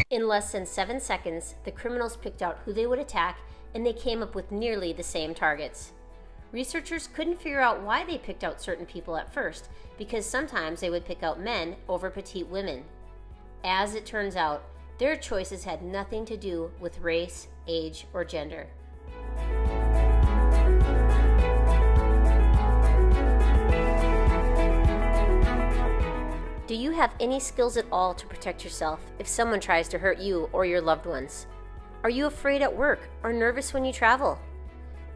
In less than 7 seconds, the criminals picked out who they would attack, and they came up with nearly the same targets. Researchers couldn't figure out why they picked out certain people at first, because sometimes they would pick out men over petite women. As it turns out, their choices had nothing to do with race, age, or gender. Do you have any skills at all to protect yourself if someone tries to hurt you or your loved ones? Are you afraid at work or nervous when you travel?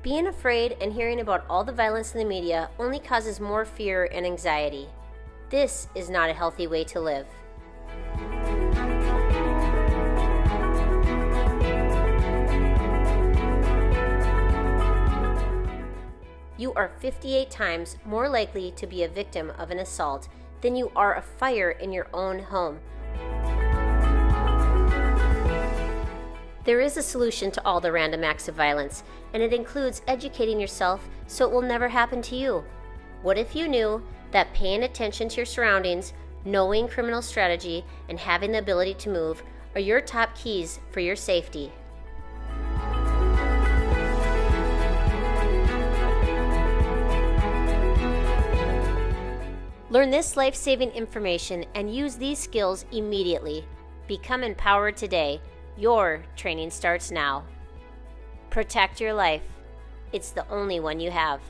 Being afraid and hearing about all the violence in the media only causes more fear and anxiety. This is not a healthy way to live. You are 58 times more likely to be a victim of an assault than you are a fire in your own home. There is a solution to all the random acts of violence, and it includes educating yourself so it will never happen to you. What if you knew that paying attention to your surroundings, knowing criminal strategy, and having the ability to move are your top keys for your safety? Learn this life-saving information and use these skills immediately. Become empowered today. Your training starts now. Protect your life. It's the only one you have.